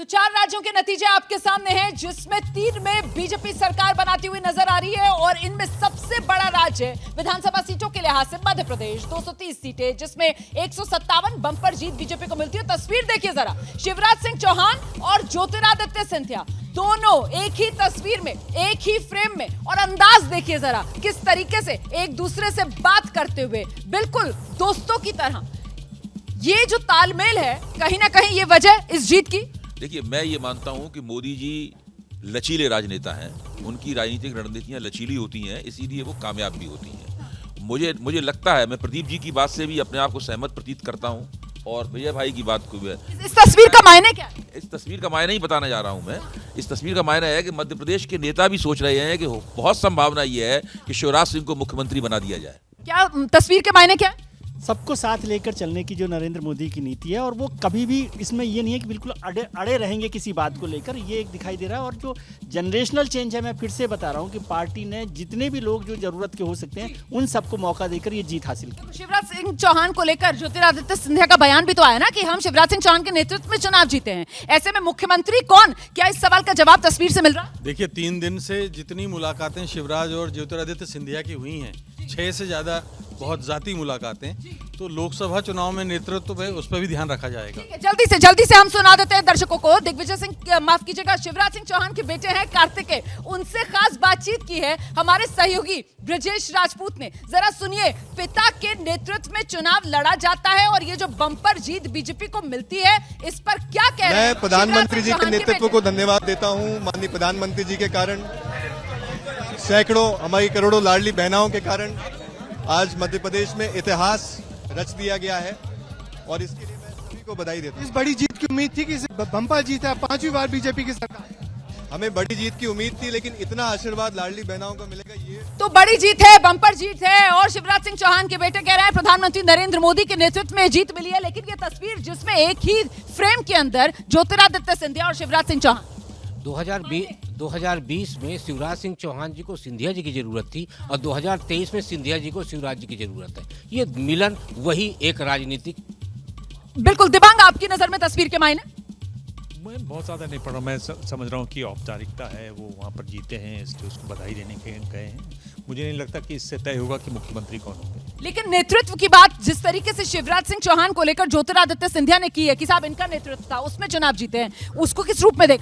तो 4 राज्यों के नतीजे आपके सामने हैं, जिसमें 3 में बीजेपी सरकार बनाती हुई नजर आ रही है और इनमें सबसे बड़ा राज्य विधानसभा सीटों के लिहाज से मध्य प्रदेश, 230 सीटें, जिसमें 157 बंपर जीत बीजेपी को मिलती है। तस्वीर देखिए जरा, शिवराज सिंह चौहान और ज्योतिरादित्य सिंधिया दोनों एक ही तस्वीर में, एक ही फ्रेम में, और अंदाज देखिए जरा किस तरीके से एक दूसरे से बात करते हुए, बिल्कुल दोस्तों की तरह। ये जो तालमेल है, कहीं ना कहीं ये वजह इस जीत की। देखिए, मैं ये मानता हूं कि मोदी जी लचीले राजनेता हैं, उनकी राजनीतिक रणनीतियां लचीली होती हैं, इसीलिए वो कामयाब भी होती हैं। मुझे लगता है, मैं प्रदीप जी की बात से भी अपने आप को सहमत प्रतीत करता हूं, और विजय भाई की बात को भी। इस तस्वीर का मायने क्या है? इस तस्वीर का मायने ही बताने जा रहा हूं मैं। इस तस्वीर का मायने है कि मध्य प्रदेश के नेता भी सोच रहे हैं कि बहुत संभावना ये है कि शिवराज सिंह को मुख्यमंत्री बना दिया जाए। क्या तस्वीर के मायने क्या है? सबको साथ लेकर चलने की जो नरेंद्र मोदी की नीति है, और वो कभी भी इसमें ये नहीं है कि बिल्कुल अड़े रहेंगे किसी बात को लेकर, ये एक दिखाई दे रहा है। और जो जनरेशनल चेंज है, मैं फिर से बता रहा हूँ कि पार्टी ने जितने भी लोग जो जरूरत के हो सकते हैं, उन सबको मौका देकर ये जीत हासिल की। शिवराज सिंह चौहान को लेकर ज्योतिरादित्य सिंधिया का बयान भी तो आया ना कि हम शिवराज सिंह चौहान के नेतृत्व में चुनाव जीते हैं, ऐसे में मुख्यमंत्री कौन? क्या इस सवाल का जवाब तस्वीर से मिल रहा? देखिए, 3 दिन से जितनी मुलाकातें शिवराज और ज्योतिरादित्य सिंधिया की हुई हैं, 6 से ज्यादा बहुत जाती मुलाकातें, तो लोकसभा चुनाव में नेतृत्व पे उस पर भी ध्यान रखा जाएगा। जल्दी से हम सुना देते हैं दर्शकों को। दिग्विजय सिंह, माफ कीजिएगा, शिवराज सिंह चौहान के बेटे हैं कार्तिकेय, उनसे खास बातचीत की है हमारे सहयोगी ब्रजेश राजपूत ने। जरा सुनिए, पिता के नेतृत्व में चुनाव लड़ा जाता है और ये जो बंपर जीत बीजेपी को मिलती है, इस पर क्या कह रहे हैं? मैं प्रधानमंत्री जी के नेतृत्व को धन्यवाद देता हूँ। माननीय प्रधानमंत्री जी के कारण, सैकड़ों, हमारी करोड़ों लाडली बहनाओं के कारण आज मध्य प्रदेश में इतिहास रच दिया गया है, और इसके लिए मैं सभी को बधाई देता हूं। इस बड़ी जीत की उम्मीद थी कि बम्पर जीत है, 5वीं बार बीजेपी की सरकार। हमें बड़ी जीत की उम्मीद थी, लेकिन इतना आशीर्वाद लाडली बहनाओं को मिलेगा, ये तो बड़ी जीत है, बंपर जीत है। और शिवराज सिंह चौहान के बेटे कह रहे हैं प्रधानमंत्री नरेंद्र मोदी के नेतृत्व में जीत मिली है। लेकिन ये तस्वीर जिसमें एक ही फ्रेम के अंदर ज्योतिरादित्य सिंधिया और शिवराज सिंह चौहान, 2020 में शिवराज सिंह चौहान जी को सिंधिया जी की जरूरत थी, और 2023 में सिंधिया जी को शिवराज जी की जरूरत है। ये मिलन वही एक राजनीतिक। बिल्कुल। दिबांग, आपकी नजर में तस्वीर के मायने? मैं बहुत ज़्यादा नहीं पढ़ रहा, मैं समझ रहा हूँ कि औपचारिकता है, वो वहाँ पर जीते हैं, इसलिए उसको बधाई देने के गए हैं। मुझे नहीं लगता कि इससे तय होगा कि मुख्यमंत्री कौन होंगे। लेकिन नेतृत्व की बात जिस तरीके से शिवराज सिंह चौहान को लेकर ज्योतिरादित्य सिंधिया ने की है कि साहब इनका नेतृत्व था, उसमें चुनाव जीते हैं, उसको किस रूप में देख?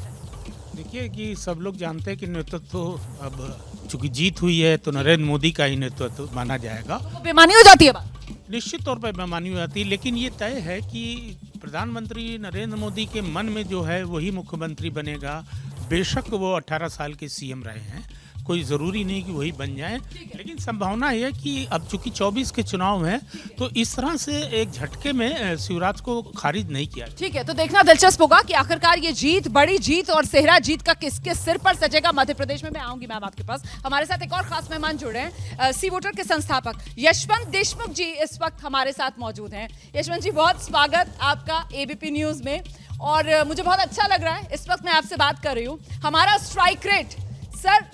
देखिए कि सब लोग जानते हैं कि नेतृत्व तो अब चूंकि जीत हुई है तो नरेंद्र मोदी का ही नेतृत्व माना जाएगा। तो बेमानी हो जाती है बात? निश्चित तौर पर बेमानी हो जाती है, लेकिन ये तय है कि प्रधानमंत्री नरेंद्र मोदी के मन में जो है वही मुख्यमंत्री बनेगा। बेशक वो 18 साल के सीएम रहे हैं, कोई ज़रूरी नहीं कि वही बन जाए, लेकिन संभावना है कि अब चूंकि 24 के चुनाव हैं, तो इस तरह से एक झटके में शिवराज को खारिज नहीं किया। ठीक है, तो देखना दिलचस्प होगा कि आखिरकार ये जीत, बड़ी जीत और सेहरा जीत का किसके सिर पर सजेगा मध्य प्रदेश में। मैं आऊंगी मैम आपके पास। हमारे साथ एक और खास मेहमान जुड़े हैं, सी वोटर के संस्थापक यशवंत देशमुख जी इस वक्त हमारे साथ मौजूद हैं। यशवंत जी, बहुत स्वागत आपका एबीपी न्यूज में, और मुझे बहुत अच्छा लग रहा है इस वक्त मैं आपसे बात कर रही हूँ। हमारा स्ट्राइक रेट सर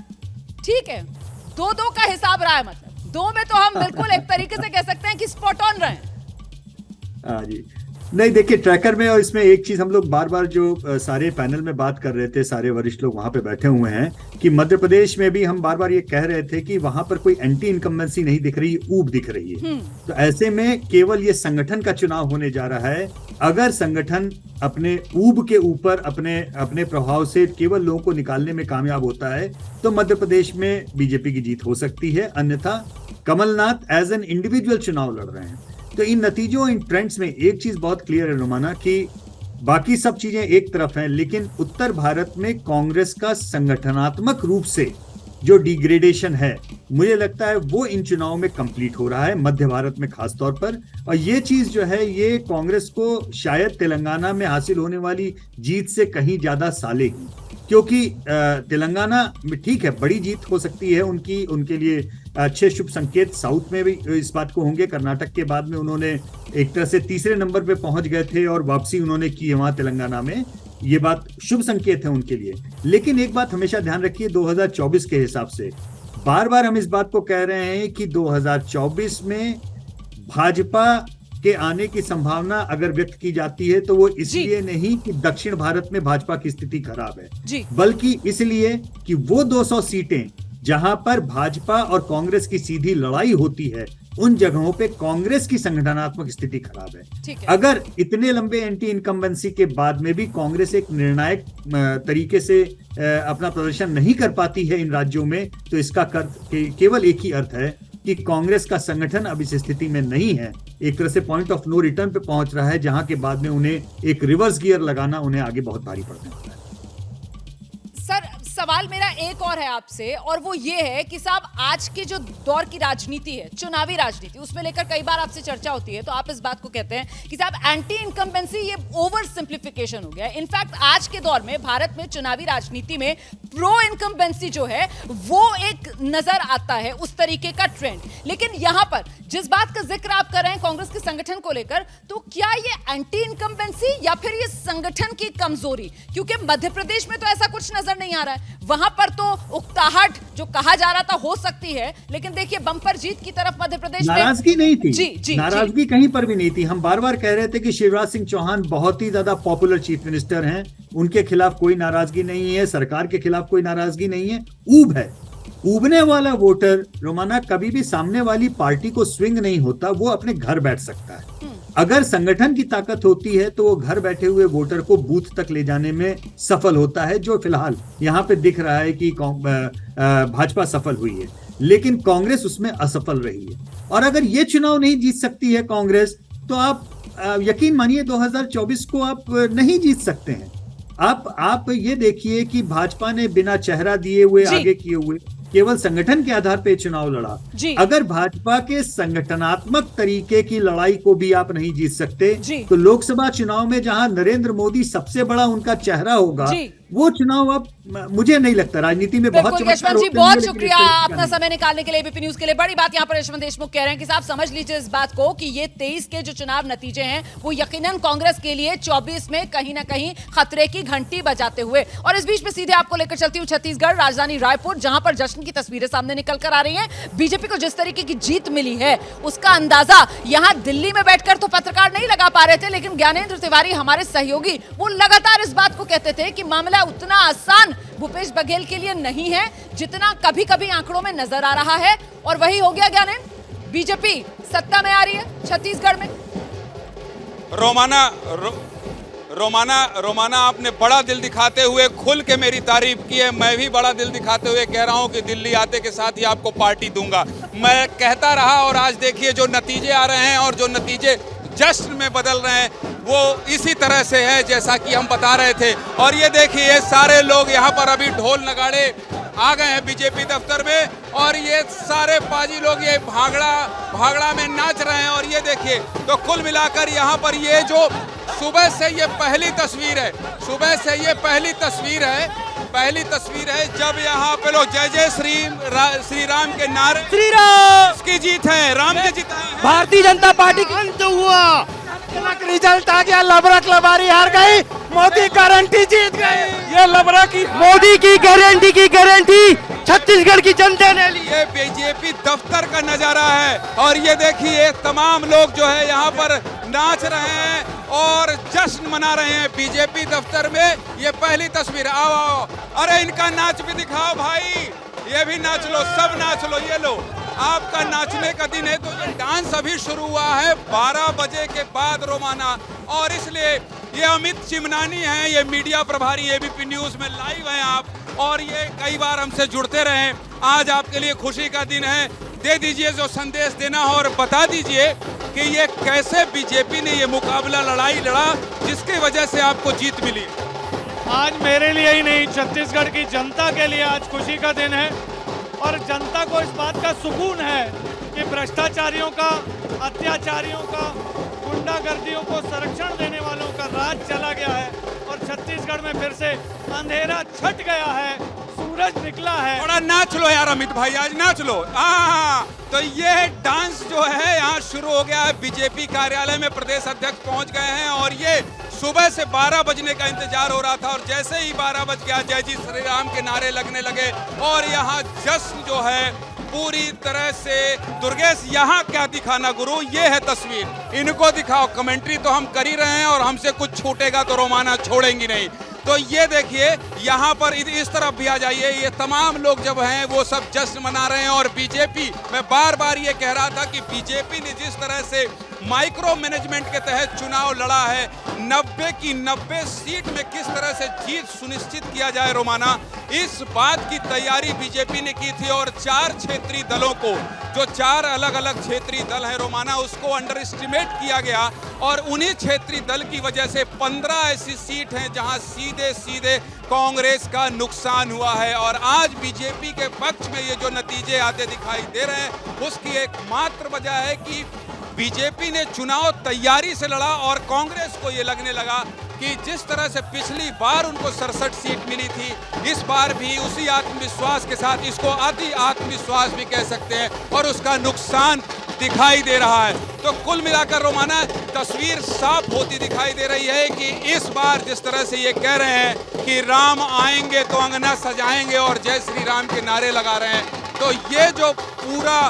ठीक है, 2-2 का हिसाब रहा है, मतलब 2 में तो हम बिल्कुल एक तरीके से कह सकते हैं कि स्पॉट ऑन रहे हैं। जी नहीं, देखिए ट्रैकर में, और इसमें एक चीज हम लोग बार बार जो सारे पैनल में बात कर रहे थे, सारे वरिष्ठ लोग वहां पे बैठे हुए हैं, कि मध्य प्रदेश में भी हम बार बार ये कह रहे थे कि वहां पर कोई एंटी इनकम्बेंसी नहीं दिख रही, ऊब दिख रही है। तो ऐसे में केवल ये संगठन का चुनाव होने जा रहा है। अगर संगठन अपने ऊब के ऊपर अपने प्रभाव से केवल लोगों को निकालने में कामयाब होता है, तो मध्य प्रदेश में बीजेपी की जीत हो सकती है। अन्यथा कमलनाथ एज एन इंडिविजुअल चुनाव लड़ रहे हैं। तो इन नतीजों, इन ट्रेंड्स में एक चीज बहुत क्लियर है रोमाना, कि बाकी सब चीजें एक तरफ हैं, लेकिन उत्तर भारत में कांग्रेस का संगठनात्मक रूप से जो डिग्रेडेशन है, मुझे लगता है वो इन चुनावों में कंप्लीट हो रहा है, मध्य भारत में खास तौर पर। और ये चीज जो है, ये कांग्रेस को शायद तेलंगाना में हासिल होने वाली जीत से कहीं ज्यादा सालेगी, क्योंकि तेलंगाना में ठीक है बड़ी जीत हो सकती है उनकी, उनके लिए अच्छे शुभ संकेत साउथ में भी इस बात को होंगे। कर्नाटक के बाद में उन्होंने एक तरह से तीसरे नंबर पे पहुंच गए थे, और वापसी उन्होंने की है वहां तेलंगाना में, ये बात शुभ संकेत है उनके लिए। लेकिन एक बात हमेशा ध्यान रखिए, 2024 के हिसाब से बार बार हम इस बात को कह रहे हैं कि 2024 में भाजपा के आने की संभावना अगर व्यक्त की जाती है तो वो इसलिए नहीं कि दक्षिण भारत में भाजपा की स्थिति खराब है, बल्कि इसलिए कि वो 200 सीटें जहां पर भाजपा और कांग्रेस की सीधी लड़ाई होती है, उन जगहों पे कांग्रेस की संगठनात्मक स्थिति खराब है। अगर इतने लंबे एंटी इनकम्बेंसी के बाद में भी कांग्रेस एक निर्णायक तरीके से अपना प्रदर्शन नहीं कर पाती है इन राज्यों में, तो इसका केवल एक ही अर्थ है कि कांग्रेस का संगठन अब इस स्थिति में नहीं है, एक तरह से पॉइंट ऑफ नो रिटर्न पे पहुंच रहा है, जहां के बाद में उन्हें एक रिवर्स गियर लगाना उन्हें आगे बहुत भारी पड़ने वाला है। सर, सवाल मेरा एक और है आपसे, और वो ये है कि साहब आज के जो दौर की राजनीति है, चुनावी राजनीति, उसमें लेकर कई बार आपसे चर्चा होती है, तो आप इस बात को कहते हैं कि साहब एंटी इनकम्बेंसी ये ओवर सिंप्लीफिकेशन हो गया है। इनफैक्ट आज के दौर में भारत में चुनावी राजनीति में प्रो इनकम्बेंसी जो है वो एक नजर आता है, उस तरीके का ट्रेंड। लेकिन यहां पर जिस बात का जिक्र आप कर रहे हैं कांग्रेस के संगठन को लेकर, तो क्या ये एंटी इनकम्बेंसी या फिर ये संगठन की कमजोरी? क्योंकि मध्य प्रदेश में तो ऐसा कुछ नजर नहीं आ रहा है, वहां पर तो उकताहट जो कहा जा रहा था हो सकती है, लेकिन देखिए बंपर जीत की तरफ मध्य प्रदेश में नाराजगी नहीं थी। जी, नाराजगी कहीं पर भी नहीं थी। हम बार बार कह रहे थे कि शिवराज सिंह चौहान बहुत ही ज्यादा पॉपुलर चीफ मिनिस्टर हैं, उनके खिलाफ कोई नाराजगी नहीं है, सरकार के खिलाफ कोई नाराजगी नहीं है। ऊब है, ऊबने वाला वोटर रोमाना कभी भी सामने वाली पार्टी को स्विंग नहीं होता, वो अपने घर बैठ सकता है। अगर संगठन की ताकत होती है तो वो घर बैठे हुए वोटर को बूथ तक ले जाने में सफल होता है, जो फिलहाल यहाँ पे दिख रहा है कि भाजपा सफल हुई है, लेकिन कांग्रेस उसमें असफल रही है। और अगर ये चुनाव नहीं जीत सकती है कांग्रेस, तो आप यकीन मानिए 2024 को आप नहीं जीत सकते हैं। आप ये देखिए कि भाजपा ने बिना चेहरा दिए हुए, आगे किए हुए, केवल संगठन के आधार पे चुनाव लड़ा। अगर भाजपा के संगठनात्मक तरीके की लड़ाई को भी आप नहीं जीत सकते, तो लोकसभा चुनाव में जहां नरेंद्र मोदी सबसे बड़ा उनका चेहरा होगा, वो चुनाव अब मुझे नहीं लगता राजनीति में बहुत यशवंत जी, बहुत शुक्रिया अपना समय निकालने के लिए, एबीपी न्यूज के लिए। बड़ी बात यहाँ पर यशवंत देशमुख कह रहे हैं कि साहब समझ लीजिए इस बात को कि ये 23 के जो चुनाव नतीजे हैं वो यकीनन कांग्रेस के लिए 24 में कहीं ना कहीं खतरे की घंटी बजाते हुए। और इस बीच में सीधे आपको लेकर चलती हूँ छत्तीसगढ़, राजधानी रायपुर, जहां पर जश्न की तस्वीरें सामने निकल कर आ रही है। बीजेपी को जिस तरीके की जीत मिली है उसका अंदाजा यहाँ दिल्ली में बैठकर तो पत्रकार नहीं लगा पा रहे थे, लेकिन ज्ञानेंद्र तिवारी हमारे सहयोगी वो लगातार इस बात को कहते थे कि मामला उतना आसान भूपेश बघेल के लिए नहीं है जितना कभी कभी आंकड़ों में नजर आ रहा है। और वही हो गया ज्ञानेंद्र, बीजेपी सत्ता में आ रही है छत्तीसगढ़ में। रोमाना आपने बड़ा दिल दिखाते हुए खुल के मेरी तारीफ की है। मैं भी बड़ा दिल दिखाते हुए कह रहा हूं कि दिल्ली आते के साथ ही आपको पार्टी दूंगा। मैं कहता रहा और आज देखिए जो नतीजे आ रहे हैं और जो नतीजे जश्न में बदल रहे हैं वो इसी तरह से है जैसा कि हम बता रहे थे। और ये देखिए ये सारे लोग यहाँ पर अभी ढोल नगाड़े आ गए हैं बीजेपी दफ्तर में, और ये सारे पाजी लोग ये भागड़ा में नाच रहे हैं। और ये देखिए तो कुल मिलाकर यहाँ पर ये जो सुबह से ये पहली तस्वीर है, पहली तस्वीर है जब यहाँ पे लोग जय जय श्री राम के नारे, श्री राम की जीत है, राम की जीत है, भारतीय जनता पार्टी का अंत हुआ, रिजल्ट आ गया, लबरक लबारी हार गई, मोदी गारंटी जीत गई। ये लबरक मोदी की गारंटी छत्तीसगढ़ की जनता ने ली। ये बीजेपी दफ्तर का नजारा है और ये देखिए तमाम लोग जो है यहाँ पर नाच रहे हैं और जश्न मना रहे हैं बीजेपी दफ्तर में। ये पहली तस्वीर, आओ अरे इनका नाच भी दिखाओ भाई, ये भी नाच लो, सब नाच लो, ये लो आपका नाचने का दिन है। तो ये डांस अभी शुरू हुआ है 12 बजे के बाद रोमाना, और इसलिए ये अमित चिमनानी हैं, ये मीडिया प्रभारी एबीपी न्यूज में लाइव हैं आप, और ये कई बार हमसे जुड़ते रहे। आज आपके लिए खुशी का दिन है, दे दीजिए जो संदेश देना हो और बता दीजिए कि ये कैसे बीजेपी ने ये मुकाबला लड़ाई लड़ा जिसकी वजह से आपको जीत मिली। आज मेरे लिए ही नहीं, छत्तीसगढ़ की जनता के लिए आज खुशी का दिन है, और जनता को इस बात का सुकून है कि भ्रष्टाचारियों का, अत्याचारियों का, गुंडागर्दियों को संरक्षण देने वालों का राज चला गया है और छत्तीसगढ़ में फिर से अंधेरा छट गया है, सूरज निकला है। थोड़ा नाच लो यार अमित भाई, आज नाच लो। तो ये डांस जो है यहाँ शुरू हो गया है। बीजेपी कार्यालय में प्रदेश अध्यक्ष पहुंच गए हैं और ये सुबह से 12 बजने का इंतजार हो रहा था, और जैसे ही 12 बज गया जय जी श्री राम के नारे लगने लगे और यहाँ जश्न जो है पूरी तरह से दुर्गेश यहाँ क्या दिखाना गुरु, ये है तस्वीर, इनको दिखाओ। कमेंट्री तो हम कर ही रहे हैं और हमसे कुछ छूटेगा तो रोमाना छोड़ेंगी नहीं। तो ये देखिए यहाँ पर इस तरफ भी आ जाइए, ये तमाम लोग जब हैं वो सब जश्न मना रहे हैं। और बीजेपी, मैं बार बार ये कह रहा था कि बीजेपी ने जिस तरह से माइक्रो मैनेजमेंट के तहत चुनाव लड़ा है, 90 की 90 सीट में किस तरह से जीत सुनिश्चित किया जाए रोमाना, इस बात की तैयारी बीजेपी ने की थी। और 4 क्षेत्रीय दलों को, जो 4 अलग अलग क्षेत्रीय दल है रोमाना, उसको अंडर एस्टिमेट किया गया। और उन्हीं क्षेत्रीय दल की वजह से 15 ऐसी सीट हैं जहां सीधे सीधे कांग्रेस का नुकसान हुआ है। और आज बीजेपी के पक्ष में ये जो नतीजे आते दिखाई दे रहे हैं, उसकी एकमात्र वजह है कि बीजेपी ने चुनाव तैयारी से लड़ा। और कांग्रेस को ये लगने लगा कि जिस तरह से पिछली बार उनको 67 सीट मिली थी, इस बार भी उसी आत्मविश्वास के साथ, इसको अति आत्मविश्वास भी कह सकते हैं, और उसका नुकसान दिखाई दे रहा है। तो कुल मिलाकर रोमाना तस्वीर साफ होती दिखाई दे रही है कि इस बार जिस तरह से ये कह रहे हैं कि राम आएंगे तो अंगना सजाएंगे और जय श्री राम के नारे लगा रहे हैं, तो ये जो पूरा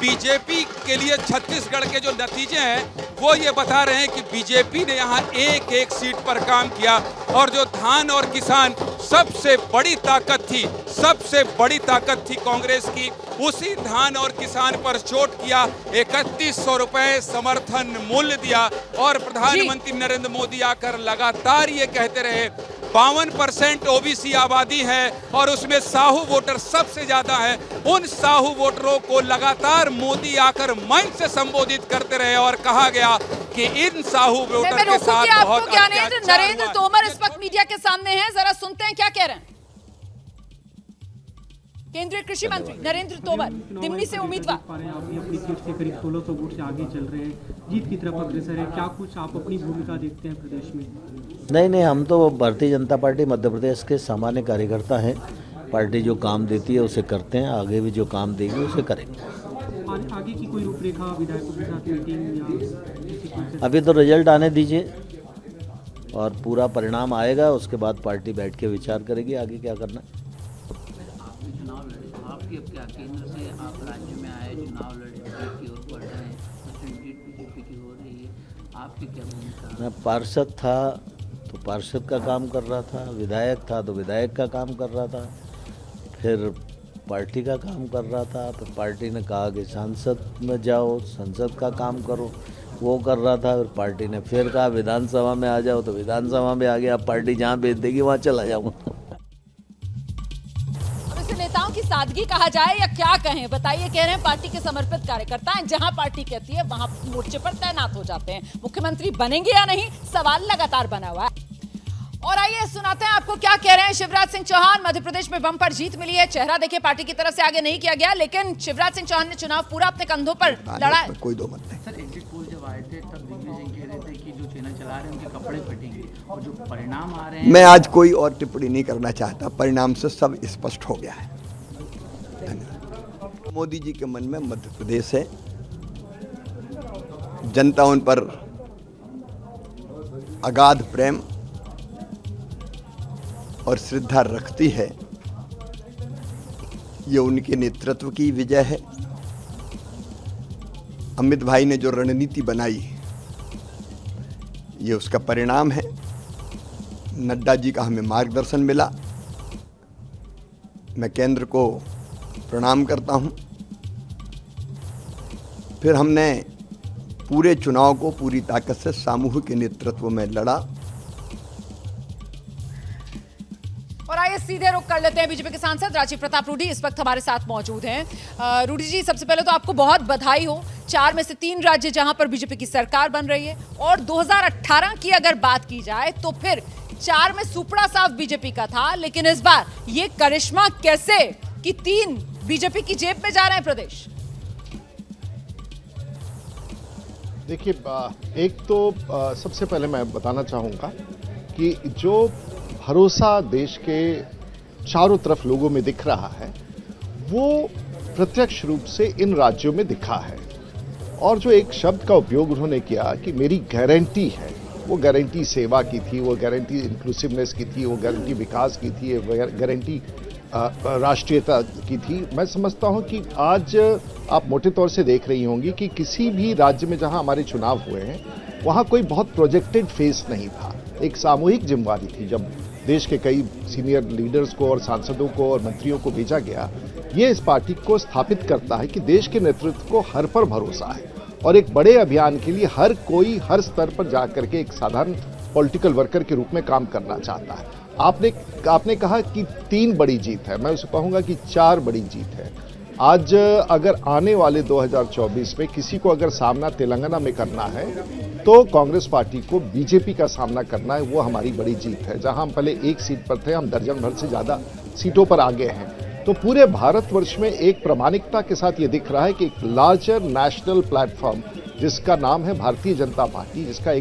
बीजेपी के लिए छत्तीसगढ़ के जो नतीजे हैं वो ये बता रहे हैं कि बीजेपी ने यहाँ एक एक सीट पर काम किया। और जो धान और किसान सबसे बड़ी ताकत थी, सबसे बड़ी ताकत थी कांग्रेस की, उसी धान और किसान पर चोट किया। 3100 रुपए समर्थन मूल्य दिया। और प्रधानमंत्री नरेंद्र मोदी आकर लगातार ये कहते रहे 52% ओबीसी आबादी है और उसमें साहू वोटर सबसे ज्यादा है। उन साहू वोटरों को लगातार मोदी आकर मंच से संबोधित करते रहे और कहा गया कि इन साहू वोटर के साथ बहुत नरेंद्र तोमर इस वक्त मीडिया के सामने हैं, जरा सुनते हैं क्या कह रहे हैं। केंद्रीय कृषि मंत्री नरेंद्र तोमर, दिमनी से उम्मीदवार। आप भी अपनी सीट से करीब 1600 वोट से आगे चल रहे हैं, जीत की तरफ अग्रसर है, क्या कुछ आप अपनी भूमिका देखते हैं प्रदेश में? नहीं, हम तो भारतीय जनता पार्टी मध्य प्रदेश के सामान्य कार्यकर्ता हैं। पार्टी जो काम देती है उसे करते हैं, आगे भी जो काम देगी उसे करेंगे। आगे की कोई रूपरेखा विधायकों के साथ मीटिंग या अभी तो रिजल्ट आने दीजिए और पूरा परिणाम आएगा, उसके बाद पार्टी बैठ के विचार करेगी आगे क्या करना है। क्या केंद्र से आप राज्य में आए, चुनाव लड़े, की ओर बढ़ रहे हैं, बीजेपी की हो रही है, आपकी क्या भूमिका? मैं पार्षद था तो पार्षद का काम कर रहा था, विधायक था तो विधायक का काम कर रहा था, फिर पार्टी का काम कर रहा था, फिर पार्टी ने कहा कि सांसद में जाओ, संसद का काम करो, वो कर रहा था। फिर पार्टी ने फिर कहा विधानसभा में आ जाओ, तो विधानसभा में आ गया। अब पार्टी जहाँ भेज देगी वहाँ चला जाऊँगा। नेताओं की सादगी कहा जाए या क्या कहें, बताइए। कह रहे हैं पार्टी के समर्पित कार्यकर्ता हैं, जहां पार्टी कहती है वहां मोर्चे पर तैनात हो जाते हैं। मुख्यमंत्री बनेंगे या नहीं, सवाल लगातार बना हुआ है। और आइए सुनाते हैं आपको क्या कह रहे हैं शिवराज सिंह चौहान। मध्य प्रदेश में बम्पर जीत मिली है। चेहरा देखिए, पार्टी की तरफ से आगे नहीं किया गया, लेकिन शिवराज सिंह चौहान ने चुनाव पूरा अपने कंधों पर लड़ा है। कोई दो मत नहीं। सर, एग्जिट पोल जब आए थे तब दिग्विजय सिंह कह रहे थे कि जो चैनल चला रहे हैं उनके कपड़े फटेंगे, और जो परिणाम आ रहे हैं। मैं आज कोई और टिप्पणी नहीं करना चाहता, परिणाम से सब स्पष्ट हो गया है। मोदी जी के मन में मध्य प्रदेश है, जनता उन पर अगाध प्रेम और श्रद्धा रखती है। ये उनके नेतृत्व की विजय है। अमित भाई ने जो रणनीति बनाई, ये उसका परिणाम है। नड्डा जी का हमें मार्गदर्शन मिला। मैं केंद्र को प्रणाम करता हूं। फिर हमने पूरे चुनाव को पूरी ताकत से सामूहिक नेतृत्व में लड़ा। और आइए सीधे रुख कर लेते हैं बीजेपी के सांसद राजीव प्रताप रूडी इस वक्त हमारे साथ मौजूद हैं। रूडी जी, सबसे पहले तो आपको बहुत बधाई हो। 4 में से 3 राज्य जहां पर बीजेपी की सरकार बन रही है, और 2018 की अगर बात की जाए तो फिर 4 में सुपड़ा साफ बीजेपी का था, लेकिन इस बार ये करिश्मा कैसे कि 3 बीजेपी की जेब में जा रहे हैं प्रदेश? देखिए, एक तो सबसे पहले मैं बताना चाहूँगा कि जो भरोसा देश के चारों तरफ लोगों में दिख रहा है, वो प्रत्यक्ष रूप से इन राज्यों में दिखा है। और जो एक शब्द का उपयोग उन्होंने किया कि मेरी गारंटी है, वो गारंटी सेवा की थी, वो गारंटी इंक्लूसिवनेस की थी, वो गारंटी विकास की थी, वो गारंटी राष्ट्रीयता की थी। मैं समझता हूं कि आज आप मोटे तौर से देख रही होंगी कि किसी भी राज्य में जहां हमारे चुनाव हुए हैं वहां कोई बहुत प्रोजेक्टेड फेस नहीं था, एक सामूहिक जिम्मेवारी थी। जब देश के कई सीनियर लीडर्स को और सांसदों को और मंत्रियों को भेजा गया, ये इस पार्टी को स्थापित करता है कि देश के नेतृत्व को हर पर भरोसा है और एक बड़े अभियान के लिए हर कोई हर स्तर पर जाकर के एक साधारण पॉलिटिकल वर्कर के रूप में काम करना चाहता है। आपने कहा कि 3 बड़ी जीत है, मैं उसे कहूंगा कि 4 बड़ी जीत है। आज अगर आने वाले 2024 में किसी को अगर सामना तेलंगाना में करना है तो कांग्रेस पार्टी को बीजेपी का सामना करना है, वो हमारी बड़ी जीत है। जहां हम पहले 1 सीट पर थे, हम दर्जन भर से ज्यादा सीटों पर आगे हैं। तो पूरे भारतवर्ष में एक प्रामाणिकता के साथ ये दिख रहा है कि एक लार्जर नेशनल प्लेटफॉर्म जिसका नाम है भारतीय जनता पार्टी, जिसका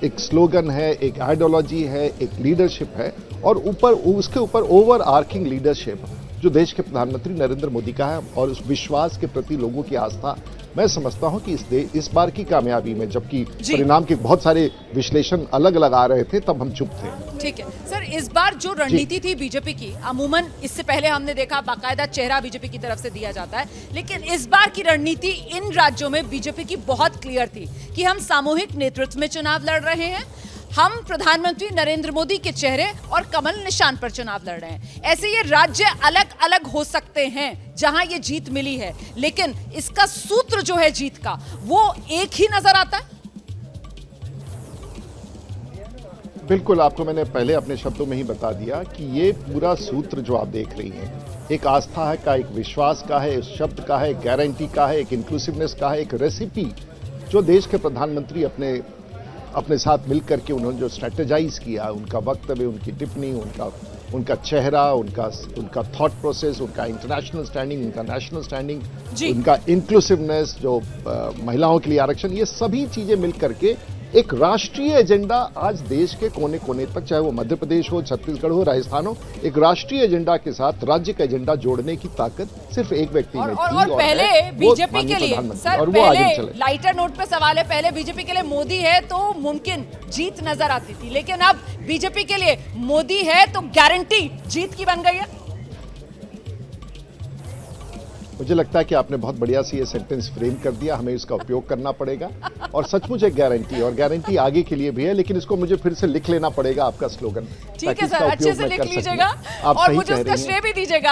एक स्लोगन है, एक आइडियोलॉजी है, एक लीडरशिप है और उसके ऊपर ओवर आर्किंग लीडरशिप जो देश के प्रधानमंत्री नरेंद्र मोदी का है और उस विश्वास के प्रति लोगों की आस्था। मैं समझता हूं कि इस बार की कामयाबी में, जबकि परिणाम के बहुत सारे विश्लेषण अलग अलग आ रहे थे, तब हम चुप थे। ठीक है सर, इस बार जो रणनीति थी बीजेपी की, अमूमन इससे पहले हमने देखा बाकायदा चेहरा बीजेपी की तरफ से दिया जाता है, लेकिन इस बार की रणनीति इन राज्यों में बीजेपी की बहुत क्लियर थी कि हम सामूहिक नेतृत्व में चुनाव लड़ रहे हैं, हम प्रधानमंत्री नरेंद्र मोदी के चेहरे और कमल निशान पर चुनाव लड़ रहे हैं। ऐसे ये राज्य अलग अलग हो सकते हैं जहां ये जीत मिली है, लेकिन इसका सूत्र जो है जीत का वो एक ही नजर आता है। बिल्कुल, आपको मैंने पहले अपने शब्दों में ही बता दिया कि ये पूरा सूत्र जो आप देख रही हैं, एक आस्था है का, एक विश्वास का है, एक शब्द का है, एक गारंटी का है, एक इंक्लूसिवनेस का है, एक रेसिपी जो देश के प्रधानमंत्री अपने साथ मिलकर के उन्होंने जो स्ट्रेटेजाइज किया, उनका वक्तव्य, उनकी टिप्पणी, उनका चेहरा, उनका थॉट प्रोसेस, उनका इंटरनेशनल स्टैंडिंग, उनका नेशनल स्टैंडिंग, उनका इंक्लूसिवनेस, जो महिलाओं के लिए आरक्षण, ये सभी चीजें मिलकर के एक राष्ट्रीय एजेंडा आज देश के कोने कोने तक, चाहे वो मध्य प्रदेश हो, छत्तीसगढ़ हो, राजस्थान हो, एक राष्ट्रीय एजेंडा के साथ राज्य का एजेंडा जोड़ने की ताकत सिर्फ एक व्यक्ति में थी। और पहले बीजेपी के लिए सर, और वो आगे चले। लाइटर नोट पे सवाल है, पहले बीजेपी के लिए मोदी है तो मुमकिन जीत नजर आती थी, लेकिन अब बीजेपी के लिए मोदी है तो गारंटी जीत की बन गई है। मुझे लगता है कि आपने बहुत बढ़िया सी ये सेंटेंस फ्रेम कर दिया, हमें इसका उपयोग करना पड़ेगा और सचमुच एक गारंटी, और गारंटी आगे के लिए भी है, लेकिन इसको मुझे फिर से लिख लेना पड़ेगा आपका स्लोगन। ठीक है सर, अच्छे से लिख लीजिएगा और मुझे उसका श्रेय भी दीजिएगा।